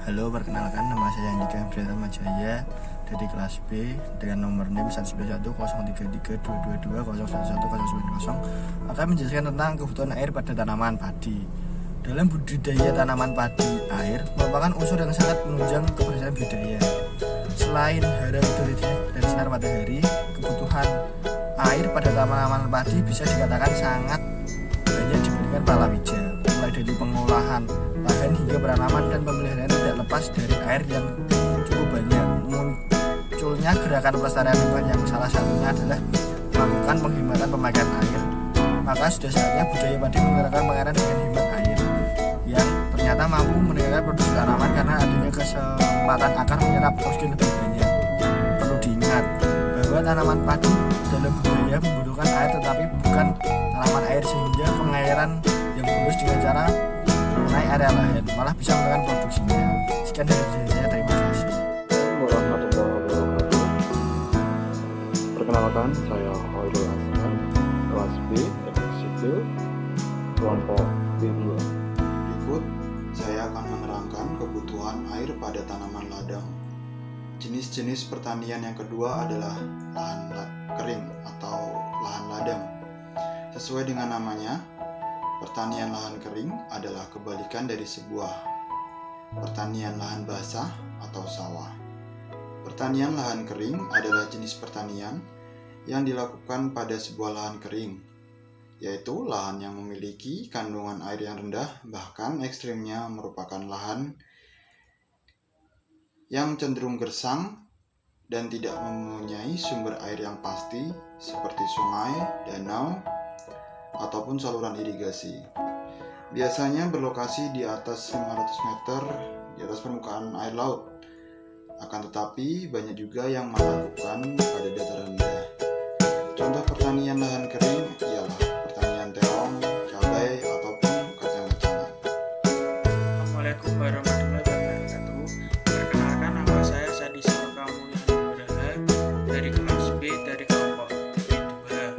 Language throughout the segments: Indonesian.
Halo, perkenalkan nama saya Andika Pratama Jaya dari kelas B dengan nomor NIM 191033222011090 akan menjelaskan tentang kebutuhan air pada tanaman padi. Dalam budidaya tanaman padi, air merupakan unsur yang sangat menunjang keberhasilan budidaya. Selain hara dari sinar matahari, kebutuhan air pada tanaman padi bisa dikatakan sangat banyak dibandingkan palawija, mulai dari pengolahan lahan hingga penanaman dan pemeliharaan tidak lepas dari air yang cukup banyak. Munculnya gerakan pelestarian lingkungan yang salah satunya adalah melakukan penghematan pemakaian air. Maka sudah saatnya budaya padi menerapkan pengairan dengan hemat air yang ternyata mampu meningkatkan produksi tanaman karena adanya kesempatan akar menyerap oksigen lebih banyak. Perlu diingat bahwa tanaman padi dalam budaya membutuhkan air tetapi bukan tanaman air, sehingga pengairan yang bagus dengan cara mengenai area lahan malah bisa meningkatkan produksinya. Sekian dari saya, terima kasih. Warahmatullahi wabarakatuh. Perkenalkan, saya Hoirul Hasan, kelas B, teknik sipil, kelompok B2. Berikut saya akan menerangkan kebutuhan air pada tanaman ladang. Jenis-jenis pertanian yang kedua adalah lahan kering atau lahan ladang. Sesuai dengan namanya, pertanian lahan kering adalah kebalikan dari sebuah pertanian lahan basah atau sawah. Pertanian lahan kering adalah jenis pertanian yang dilakukan pada sebuah lahan kering, yaitu lahan yang memiliki kandungan air yang rendah, bahkan ekstrimnya merupakan lahan yang cenderung gersang dan tidak mempunyai sumber air yang pasti seperti sungai, danau, ataupun saluran irigasi. Biasanya berlokasi di atas 500 meter di atas permukaan air laut. Akan tetapi banyak juga yang melakukan pada dataran rendah. Contoh pertanian lahan kering ialah pertanian terong, cabai, ataupun kacang-kacangan. Assalamualaikum warahmatullahi wabarakatuh. Perkenalkan, nama saya Sadi Saloka Mulya Nugraha dari kelas B dari kelompok B2. Air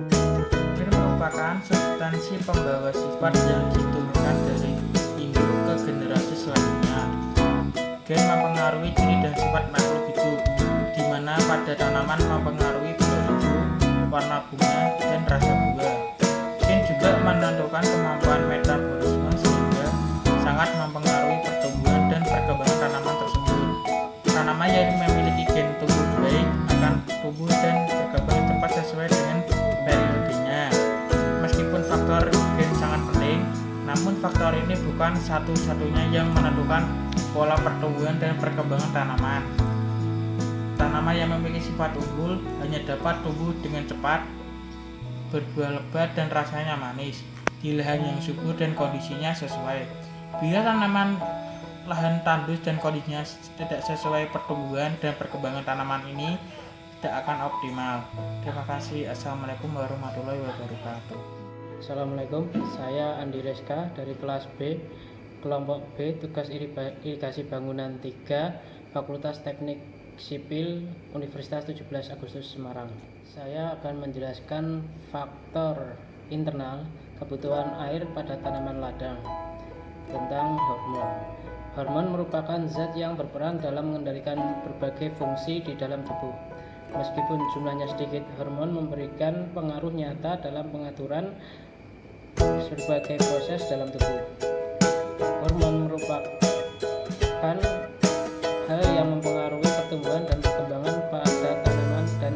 merupakan substansi pembawa sifat yang diturunkan dari induk ke generasi selanjutnya. Gen mempengaruhi ciri dan sifat makhluk hidup, di mana pada tanaman mempengaruhi bentuk hijau, warna bunga, dan rasa buah. Gen juga menentukan kemampuan metabolisme sehingga sangat mempengaruhi pertumbuhan dan perkembangan tanaman tersebut. Tanaman yang memiliki gen tumbuh baik akan tumbuh dan berkembang cepat sesuai dengan periodenya. Meskipun faktor gen sangat penting, namun faktor ini bukan satu-satunya yang menentukan pola pertumbuhan dan perkembangan tanaman. Tanaman yang memiliki sifat unggul hanya dapat tumbuh dengan cepat, berbuah lebat, dan rasanya manis di lahan yang subur dan kondisinya sesuai. Bila tanaman lahan tandus dan kondisinya tidak sesuai, pertumbuhan dan perkembangan tanaman ini tidak akan optimal. Terima kasih. Assalamualaikum warahmatullahi wabarakatuh. Assalamualaikum, saya Andi Reska dari kelas B, kelompok B, tugas irigasi bangunan 3, Fakultas Teknik Sipil, Universitas 17 Agustus Semarang. Saya akan menjelaskan faktor internal kebutuhan air pada tanaman ladang tentang hormon. Hormon merupakan zat yang berperan dalam mengendalikan berbagai fungsi di dalam tubuh. Meskipun jumlahnya sedikit, hormon memberikan pengaruh nyata dalam pengaturan berbagai proses dalam tubuh. Hormon merupakan hal yang mempengaruhi pertumbuhan dan perkembangan pada tanaman dan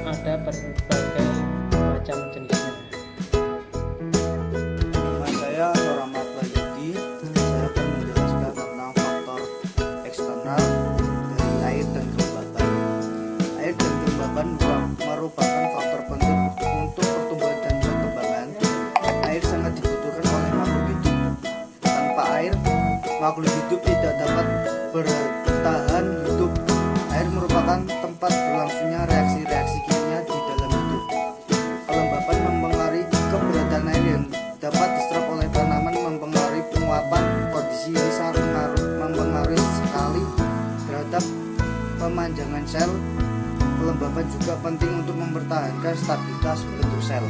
ada berbagai macam jenisnya. Nama saya Nur Ahmad Wahyudi. Saya akan menjelaskan tentang faktor eksternal dari air dan kelembapan. Air dan kelembapan merupakan faktor penting untuk pertumbuhan dan perkembangan. Air sangat dibutuhkan oleh makhluk hidup. Tanpa air, makhluk hidup tidak dapat bertahan hidup. Air merupakan tempat berlangsungnya reaksi-reaksi kimia di dalam hidup. Kelembapan mempengaruhi keberadaan air yang dapat diserap oleh tanaman, mempengaruhi penguapan. Kondisi ini sangat mempengaruhi sekali terhadap pemanjangan sel. Kelembapan juga penting untuk mempertahankan stabilitas bentuk sel.